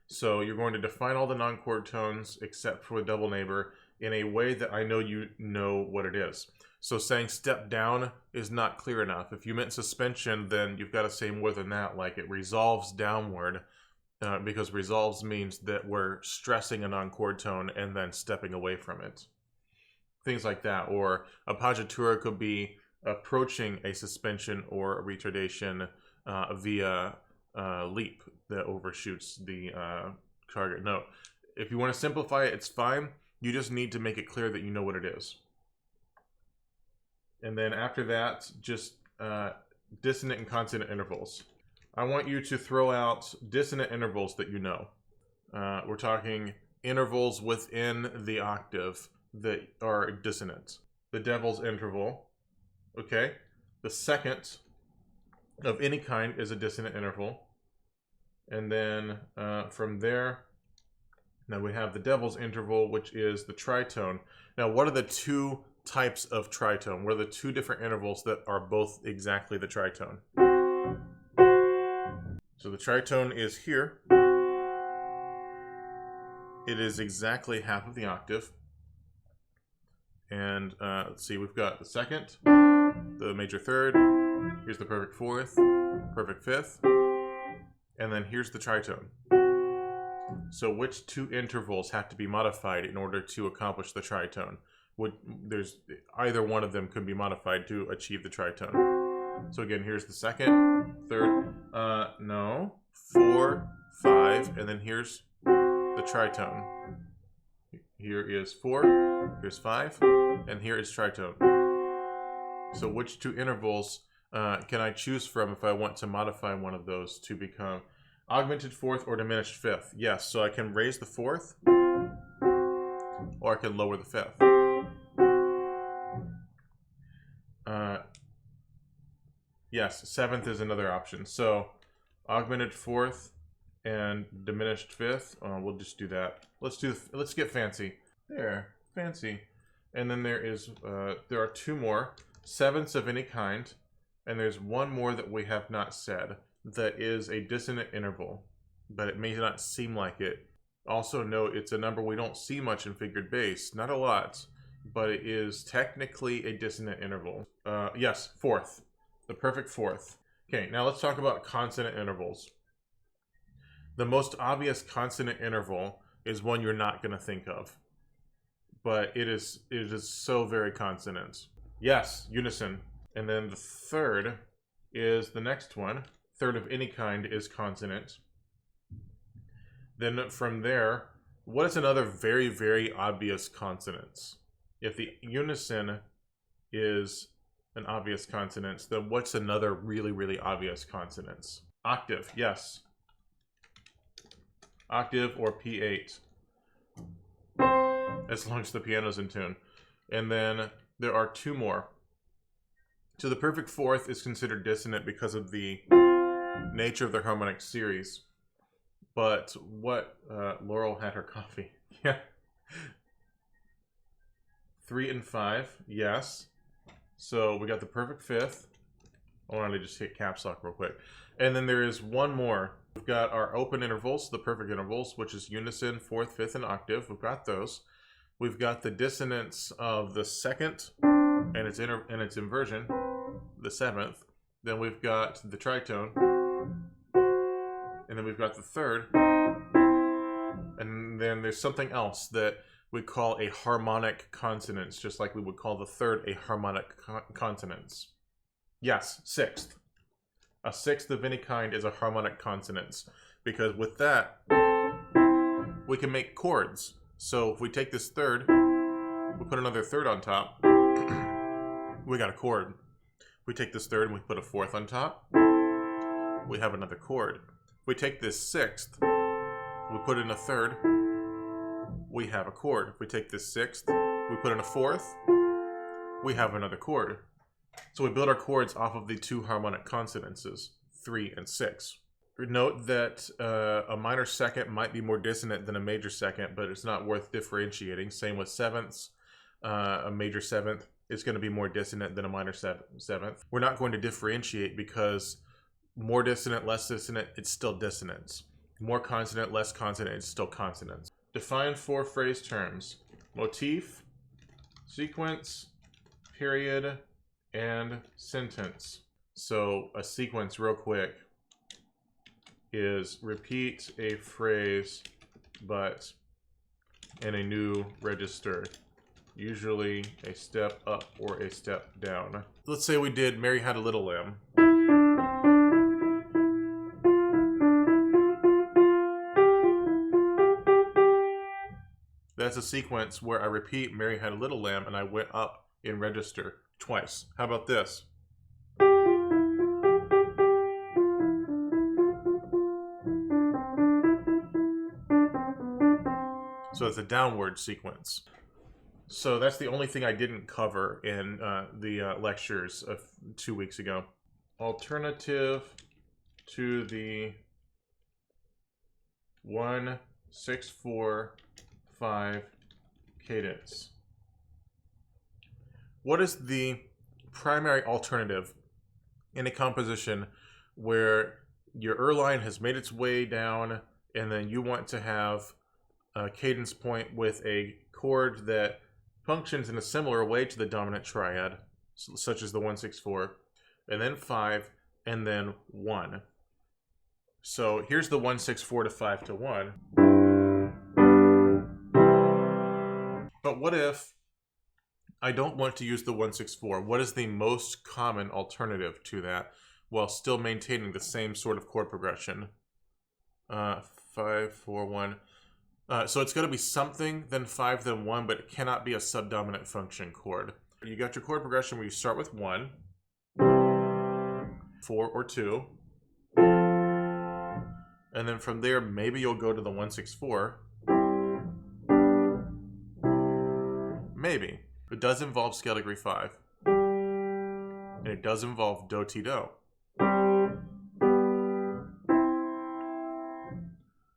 So you're going to define all the non-chord tones except for the double neighbor in a way that I know you know what it is. So saying step down is not clear enough. If you meant suspension, then you've got to say more than that, like it resolves downward, because resolves means that we're stressing a non-chord tone and then stepping away from it. Things like that. Or appoggiatura could be approaching a suspension or a retardation via leap that overshoots the target note. If you want to simplify it, it's fine. You just need to make it clear that you know what it is. And then after that, just dissonant and consonant intervals. I want you to throw out dissonant intervals that you know. We're talking intervals within the octave that are dissonant. The devil's interval, okay? The second of any kind is a dissonant interval. And then from there, now we have the devil's interval, which is the tritone. Now, what are the two types of tritone? What are the two different intervals that are both exactly the tritone? So the tritone is here. It is exactly half of the octave. And let's see, we've got the second, the major third, here's the perfect fourth, perfect fifth, and then here's the tritone. So which two intervals have to be modified in order to accomplish the tritone? There's either one of them could be modified to achieve the tritone. So again, here's the second, third, no, 4, 5, and then here's the tritone. Here is 4, here's 5, and here is tritone. So which two intervals can I choose from if I want to modify one of those to become augmented fourth or diminished fifth? Yes, so I can raise the fourth, or I can lower the fifth. Yes, seventh is another option. So augmented fourth and diminished fifth. We'll just do that. Let's get fancy. There, fancy. And then there are two more sevenths of any kind, and there's one more that we have not said that is a dissonant interval, but it may not seem like it. Also note it's a number we don't see much in figured bass, not a lot, but it is technically a dissonant interval. Yes, fourth, the perfect fourth. Okay, now let's talk about consonant intervals. The most obvious consonant interval is one you're not going to think of, but it is so very consonant. Yes, unison. And then the third is the next one. Third of any kind is consonant. Then from there, what is another very, very obvious consonant? If the unison is an obvious consonant, then what's another really, really obvious consonant? Octave, yes. Octave or P8. As long as the piano's in tune. And then there are two more. So the perfect fourth is considered dissonant because of the nature of their harmonic series. But what, Laurel had her coffee. Yeah. 3 and 5, yes. So we got the perfect fifth. I wanted to just hit caps lock real quick. And then there is one more. We've got our open intervals, the perfect intervals, which is unison, fourth, fifth, and octave. We've got those. We've got the dissonance of the second and its inversion, the seventh. Then we've got the tritone. And then we've got the third. And then there's something else that we call a harmonic consonance, just like we would call the third a harmonic consonance. Yes, sixth. A sixth of any kind is a harmonic consonance, because with that, we can make chords. So if we take this third, we put another third on top, we got a chord. If we take this third and we put a fourth on top, we have another chord. If we take this sixth, we put in a third, we have a chord. If we take this sixth, we put in a fourth, we have another chord. So we build our chords off of the two harmonic consonants, 3 and 6. Note that a minor second might be more dissonant than a major second, but it's not worth differentiating. Same with sevenths. A major seventh is going to be more dissonant than a minor seventh. We're not going to differentiate because more dissonant, less dissonant, it's still dissonance. More consonant, less consonant, it's still consonants. Define 4 phrase terms. Motif, sequence, period, and sentence. So a sequence, real quick, is repeat a phrase, but in a new register. Usually a step up or a step down. Let's say we did Mary Had a Little Lamb. That's a sequence where I repeat Mary Had a Little Lamb and I went up in register twice. How about this? So it's a downward sequence. So that's the only thing I didn't cover in the lectures of 2 weeks ago. Alternative to the 1-6-4-5 cadence. What is the primary alternative in a composition where your line has made its way down and then you want to have a cadence point with a chord that functions in a similar way to the dominant triad, such as the 1-6-4, and then 5, and then 1. So here's the 1-6-4 to 5 to 1. But what if I don't want to use the 1-6-4? What is the most common alternative to that while still maintaining the same sort of chord progression? 5-4-1. So it's going to be something, then 5, then 1, but it cannot be a subdominant function chord. You got your chord progression where you start with 1, 4 or 2, and then from there maybe you'll go to the 1-6-4. Maybe. It does involve scale degree 5. And it does involve do-ti-do.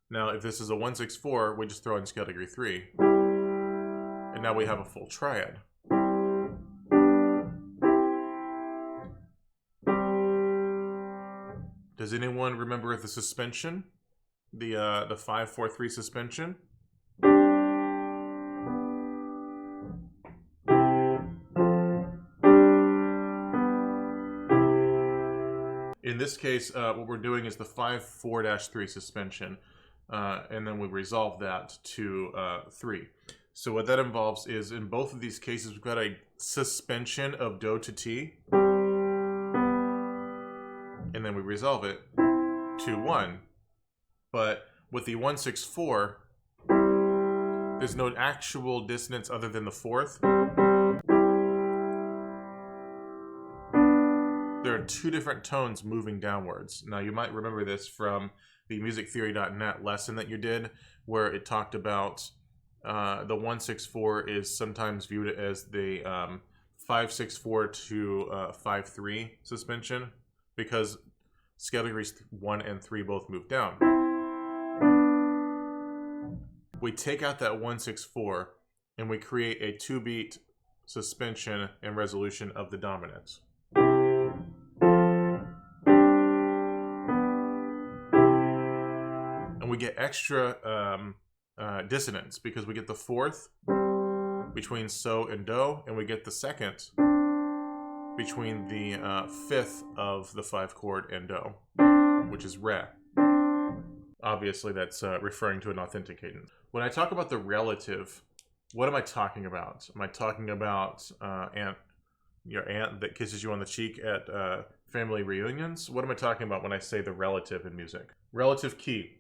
Now, if this is a 1-6-4, we just throw in scale degree 3. And now we have a full triad. Does anyone remember the suspension? The 5-4-3 suspension? In this case, what we're doing is the 5-4-3 suspension. And then we resolve that to 3. So what that involves is, in both of these cases, we've got a suspension of do to ti, and then we resolve it to 1. But with the 1-6-4, there's no actual dissonance other than the 4th. There are 2 different tones moving downwards. Now, you might remember this from the musictheory.net lesson that you did, where it talked about the 1-6-4 is sometimes viewed as the 5-6-4 to 5-3 suspension, because scale degrees 1 and 3 both move down. We take out that 1-6-4 and we create a 2-beat suspension and resolution of the dominants. And we get extra dissonance because we get the 4th between so and do, and we get the 2nd between the 5th of the 5 chord and do, which is re. Obviously, that's referring to an authentic cadence. When I talk about the relative, what am I talking about? Am I talking about your aunt that kisses you on the cheek at family reunions? What am I talking about when I say the relative in music? Relative key.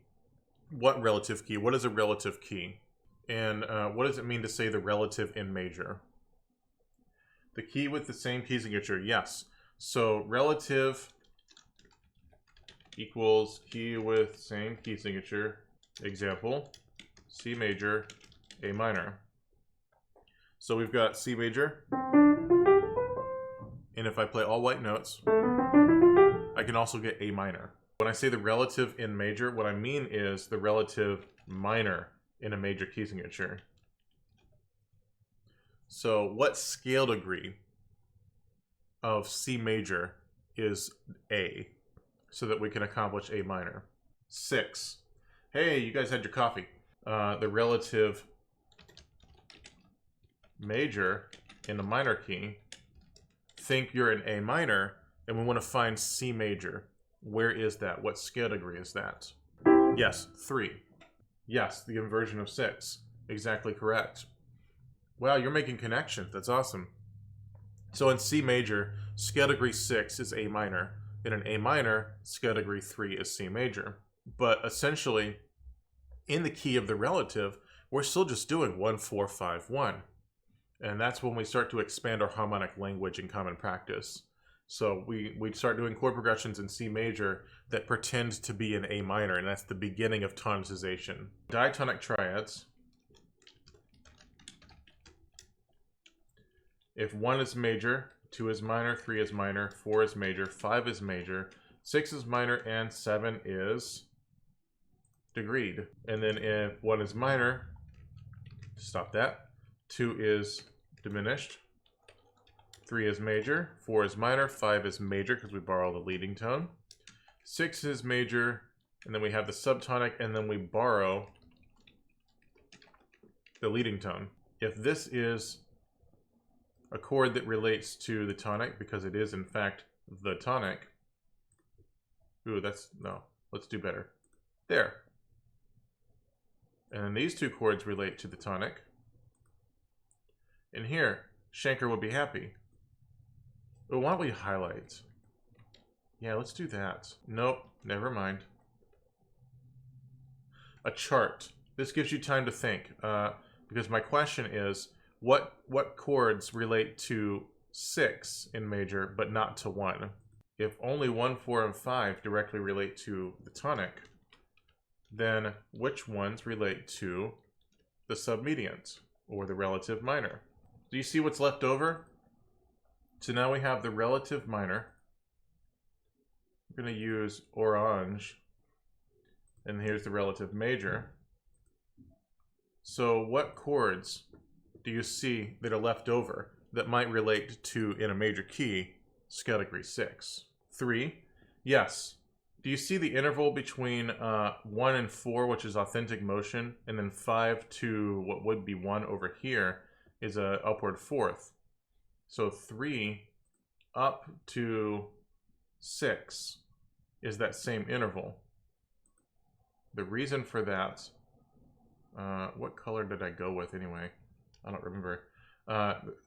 What relative key? What is a relative key? And what does it mean to say the relative in major? The key with the same key signature, yes. So relative equals key with same key signature. Example, C major, A minor. So we've got C major. And if I play all white notes, I can also get A minor. When I say the relative in major, what I mean is the relative minor in a major key signature. So what scale degree of C major is A, so that we can accomplish A minor? 6. Hey, you guys had your coffee. The relative major in the minor key. Think you're in A minor, and we want to find C major. Where is that? What scale degree is that? Yes, 3. Yes, the inversion of 6. Exactly correct. Wow, you're making connections. That's awesome. So in C major, scale degree 6 is A minor. And in A minor, scale degree 3 is C major. But essentially, in the key of the relative, we're still just doing 1, 4, 5, 1. And that's when we start to expand our harmonic language in common practice. So we start doing chord progressions in C major that pretend to be in A minor, and that's the beginning of tonicization. Diatonic triads. If 1 is major, 2 is minor, 3 is minor, 4 is major, 5 is major, 6 is minor, and 7 is degreed. And then if 1 is minor, stop that, 2 is diminished, 3 is major, 4 is minor, 5 is major because we borrow the leading tone, 6 is major, and then we have the subtonic, and then we borrow the leading tone. If this is a chord that relates to the tonic, because it is in fact the tonic, ooh, that's, no, let's do better. There. And then these two chords relate to the tonic. And here, Schenker would be happy. But why don't we highlight? Yeah, let's do that. Nope, never mind. A chart. This gives you time to think. Because my question is, what chords relate to 6 in major, but not to 1? If only 1, 4, and 5 directly relate to the tonic, then which ones relate to the submediant, or the relative minor? Do you see what's left over? So now we have the relative minor. I'm going to use orange, and here's the relative major. So what chords do you see that are left over that might relate to, in a major key, scale degree 6? 3, yes. Do you see the interval between 1 and 4, which is authentic motion, and then 5 to what would be 1 over here is a upward fourth. So 3 up to 6 is that same interval. The reason for that, what color did I go with anyway? I don't remember.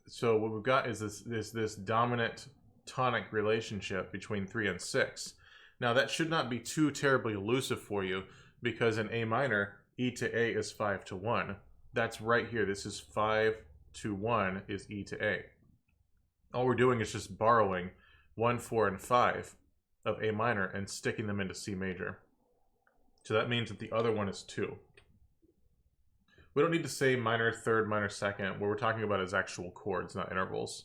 So what we've got is this dominant tonic relationship between 3 and 6. Now that should not be too terribly elusive for you, because in A minor, E to A is 5 to 1. That's right here. This is 5 to 1 is E to A. All we're doing is just borrowing 1, 4, and 5 of A minor and sticking them into C major. So that means that the other one is 2. We don't need to say minor third, minor second. What we're talking about is actual chords, not intervals.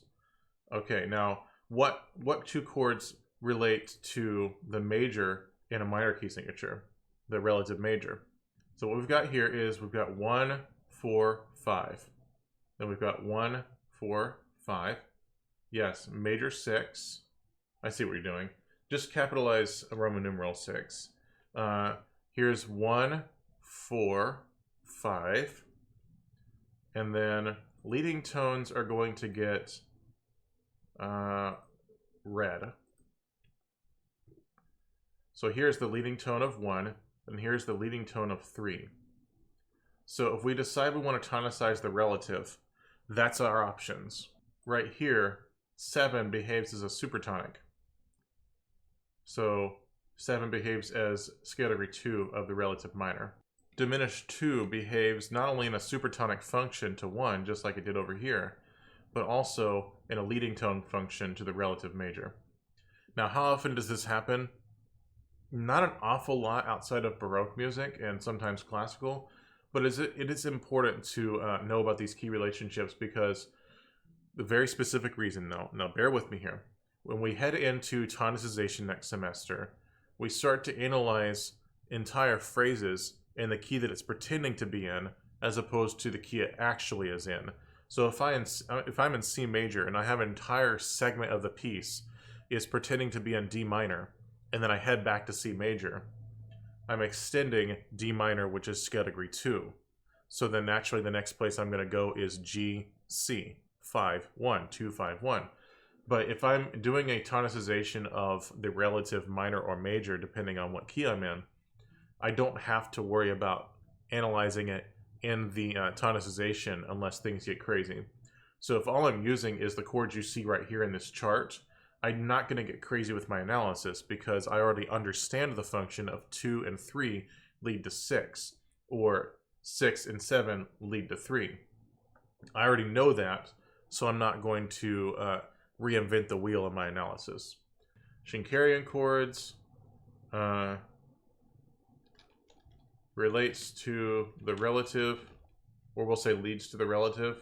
Okay, now what two chords relate to the major in a minor key signature, the relative major? So what we've got here is we've got 1, 4, 5. Then we've got 1, 4, 5. Yes, major 6. I see what you're doing. Just capitalize a Roman numeral 6. Here's 1, 4, 5. And then leading tones are going to get red. So here's the leading tone of 1, and here's the leading tone of 3. So if we decide we want to tonicize the relative, that's our options. Right here, 7 behaves as a supertonic. So 7 behaves as scale degree 2 of the relative minor. Diminished 2 behaves not only in a supertonic function to 1, just like it did over here, but also in a leading tone function to the relative major. Now, how often does this happen? Not an awful lot outside of Baroque music and sometimes classical, but it is important to know about these key relationships, because the very specific reason, though, now bear with me here, when we head into tonicization next semester, we start to analyze entire phrases in the key that it's pretending to be in, as opposed to the key it actually is in. So if I'm in C major and I have an entire segment of the piece is pretending to be in D minor, and then I head back to C major, I'm extending D minor, which is scale degree 2. So then naturally the next place I'm going to go is G, C, 5, 1, 2, 5, 1. But if I'm doing a tonicization of the relative minor or major, depending on what key I'm in, I don't have to worry about analyzing it in the tonicization unless things get crazy. So if all I'm using is the chords you see right here in this chart, I'm not going to get crazy with my analysis because I already understand the function of 2 and 3 lead to 6, or 6 and 7 lead to 3. I already know that, so I'm not going to reinvent the wheel in my analysis. Schenkerian chords relates to the relative, or we'll say leads to the relative,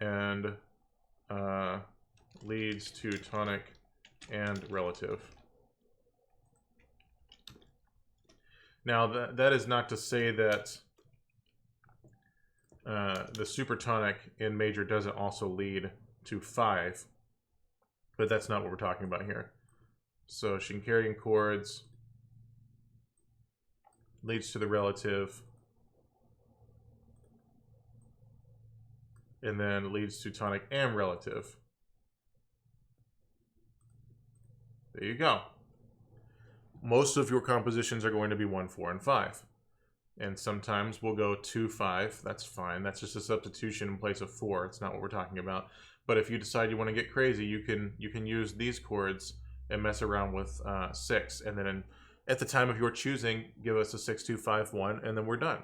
and leads to tonic and relative. Now that is not to say that the supertonic in major doesn't also lead to 5, but that's not what we're talking about here. So Schenkerian chords leads to the relative, and then leads to tonic and relative. There you go. Most of your compositions are going to be 1, 4, and 5. And sometimes we'll go 2, 5. That's fine. That's just a substitution in place of 4. It's not what we're talking about. But if you decide you want to get crazy, you can use these chords and mess around with 6. And then at the time of your choosing, give us a 6, 2, 5, 1, and then we're done.